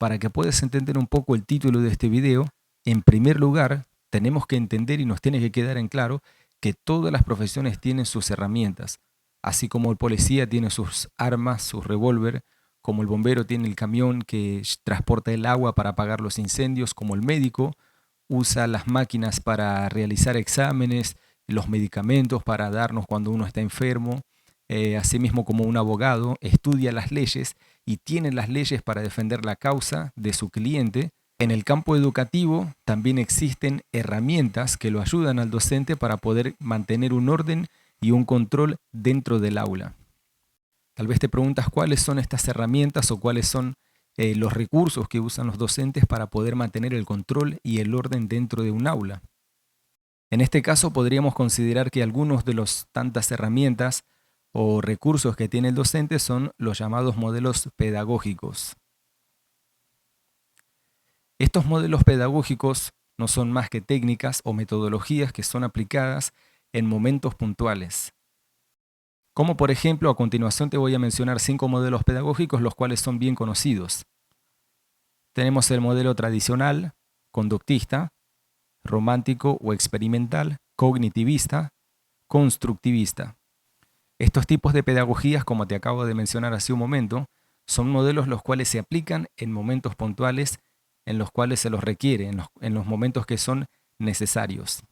para que puedas entender un poco el título de este video, en primer lugar, tenemos que entender y nos tiene que quedar en claro que todas las profesiones tienen sus herramientas, así como el policía tiene sus armas, su revólver, como el bombero tiene el camión que transporta el agua para apagar los incendios, como el médico usa las máquinas para realizar exámenes, los medicamentos para darnos cuando uno está enfermo, asimismo como un abogado estudia las leyes y tiene las leyes para defender la causa de su cliente. En el campo educativo también existen herramientas que lo ayudan al docente para poder mantener un orden y un control dentro del aula. Tal vez te preguntas cuáles son estas herramientas o cuáles son los recursos que usan los docentes para poder mantener el control y el orden dentro de un aula. En este caso podríamos considerar que algunos de las tantas herramientas o recursos que tiene el docente son los llamados modelos pedagógicos. Estos modelos pedagógicos no son más que técnicas o metodologías que son aplicadas en momentos puntuales. Como por ejemplo, a continuación te voy a mencionar 5 modelos pedagógicos, los cuales son bien conocidos. Tenemos el modelo tradicional, conductista, romántico o experimental, cognitivista, constructivista. Estos tipos de pedagogías, como te acabo de mencionar hace un momento, son modelos los cuales se aplican en momentos puntuales en los cuales se los requiere, en los momentos que son necesarios.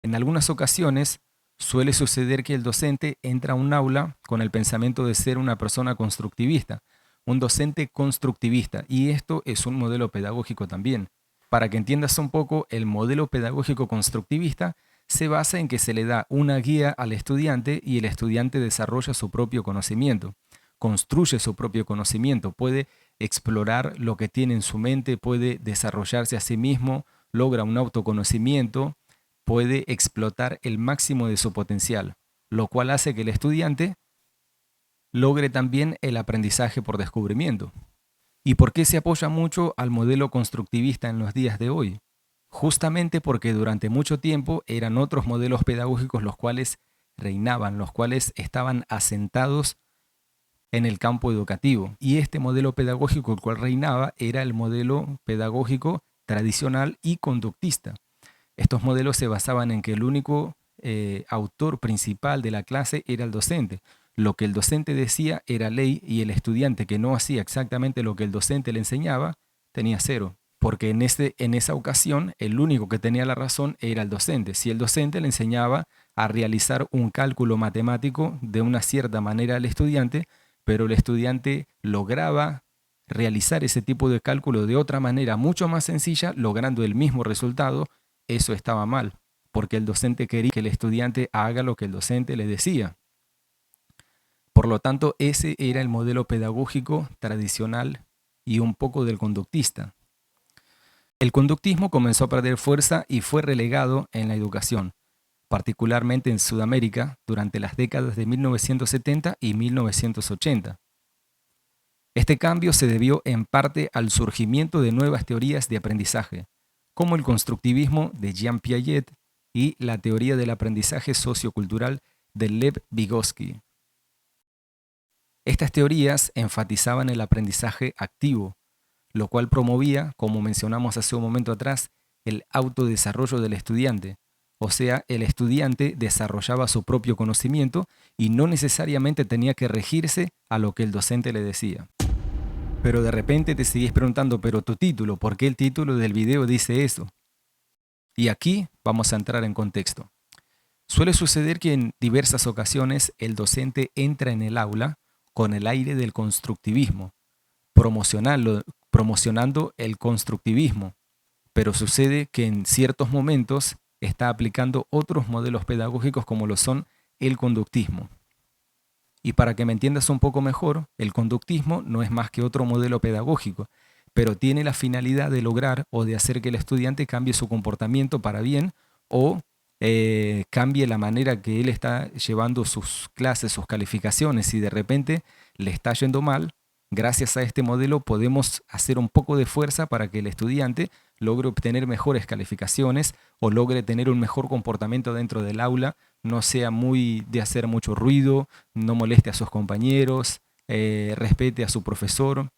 En algunas ocasiones suele suceder que el docente entra a un aula con el pensamiento de ser una persona constructivista, un docente constructivista, y esto es un modelo pedagógico también. Para que entiendas un poco, el modelo pedagógico constructivista se basa en que se le da una guía al estudiante y el estudiante desarrolla su propio conocimiento, construye su propio conocimiento, puede explorar lo que tiene en su mente, puede desarrollarse a sí mismo, logra un autoconocimiento, puede explotar el máximo de su potencial, lo cual hace que el estudiante logre también el aprendizaje por descubrimiento. ¿Y por qué se apoya mucho al modelo constructivista en los días de hoy? Justamente porque durante mucho tiempo eran otros modelos pedagógicos los cuales reinaban, los cuales estaban asentados en el campo educativo. Y este modelo pedagógico el cual reinaba era el modelo pedagógico tradicional y conductista. Estos modelos se basaban en que el único autor principal de la clase era el docente. Lo que el docente decía era ley y el estudiante que no hacía exactamente lo que el docente le enseñaba tenía 0. Porque en esa ocasión el único que tenía la razón era el docente. Si el docente le enseñaba a realizar un cálculo matemático de una cierta manera al estudiante, pero el estudiante lograba realizar ese tipo de cálculo de otra manera mucho más sencilla, logrando el mismo resultado, eso estaba mal, porque el docente quería que el estudiante haga lo que el docente le decía. Por lo tanto, ese era el modelo pedagógico tradicional y un poco del conductista. El conductismo comenzó a perder fuerza y fue relegado en la educación, particularmente en Sudamérica durante las décadas de 1970 y 1980. Este cambio se debió en parte al surgimiento de nuevas teorías de aprendizaje, como el constructivismo de Jean Piaget y la teoría del aprendizaje sociocultural de Lev Vygotsky. Estas teorías enfatizaban el aprendizaje activo, lo cual promovía, como mencionamos hace un momento atrás, el autodesarrollo del estudiante. O sea, el estudiante desarrollaba su propio conocimiento y no necesariamente tenía que regirse a lo que el docente le decía. Pero de repente te sigues preguntando, pero tu título, ¿por qué el título del video dice eso? Y aquí vamos a entrar en contexto. Suele suceder que en diversas ocasiones el docente entra en el aula con el aire del constructivismo, promocionando el constructivismo, pero sucede que en ciertos momentos está aplicando otros modelos pedagógicos como lo son el conductismo. Y para que me entiendas un poco mejor, el conductismo no es más que otro modelo pedagógico, pero tiene la finalidad de lograr o de hacer que el estudiante cambie su comportamiento para bien o cambie la manera que él está llevando sus clases, sus calificaciones. Si de repente le está yendo mal, gracias a este modelo podemos hacer un poco de fuerza para que el estudiante logre obtener mejores calificaciones o logre tener un mejor comportamiento dentro del aula, no sea muy de hacer mucho ruido, no moleste a sus compañeros, respete a su profesor.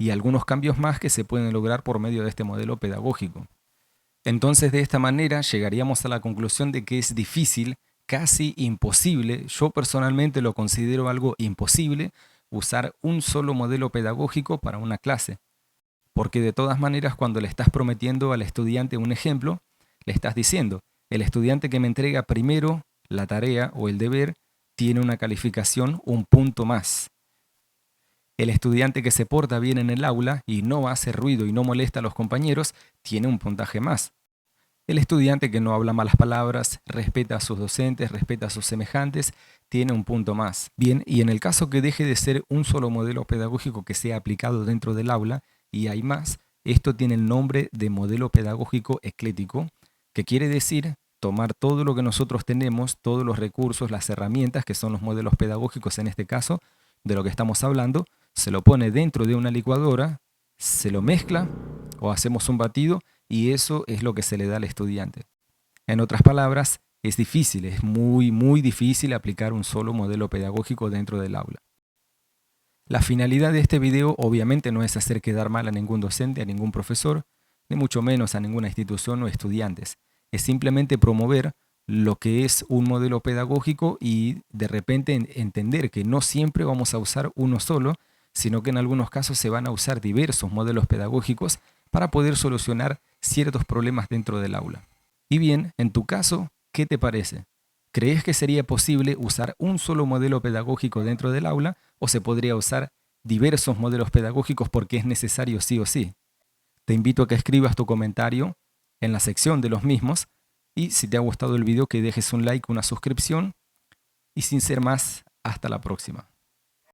y algunos cambios más que se pueden lograr por medio de este modelo pedagógico. Entonces, de esta manera llegaríamos a la conclusión de que es difícil, casi imposible, yo personalmente lo considero algo imposible, usar un solo modelo pedagógico para una clase. Porque de todas maneras, cuando le estás prometiendo al estudiante un ejemplo, le estás diciendo, el estudiante que me entrega primero la tarea o el deber tiene una calificación, un punto más. El estudiante que se porta bien en el aula y no hace ruido y no molesta a los compañeros, tiene un puntaje más. El estudiante que no habla malas palabras, respeta a sus docentes, respeta a sus semejantes, tiene un punto más. Bien, y en el caso que deje de ser un solo modelo pedagógico que sea aplicado dentro del aula, y hay más, esto tiene el nombre de modelo pedagógico eclético, que quiere decir tomar todo lo que nosotros tenemos, todos los recursos, las herramientas, que son los modelos pedagógicos en este caso, de lo que estamos hablando, se lo pone dentro de una licuadora, se lo mezcla o hacemos un batido y eso es lo que se le da al estudiante. En otras palabras, es difícil, es muy difícil aplicar un solo modelo pedagógico dentro del aula. La finalidad de este video obviamente no es hacer quedar mal a ningún docente, a ningún profesor, ni mucho menos a ninguna institución o estudiantes. Es simplemente promover lo que es un modelo pedagógico y de repente entender que no siempre vamos a usar uno solo, sino que en algunos casos se van a usar diversos modelos pedagógicos para poder solucionar ciertos problemas dentro del aula. Y bien, en tu caso, ¿qué te parece? ¿Crees que sería posible usar un solo modelo pedagógico dentro del aula o se podría usar diversos modelos pedagógicos porque es necesario sí o sí? Te invito a que escribas tu comentario en la sección de los mismos y si te ha gustado el video que dejes un like, una suscripción y sin ser más, hasta la próxima.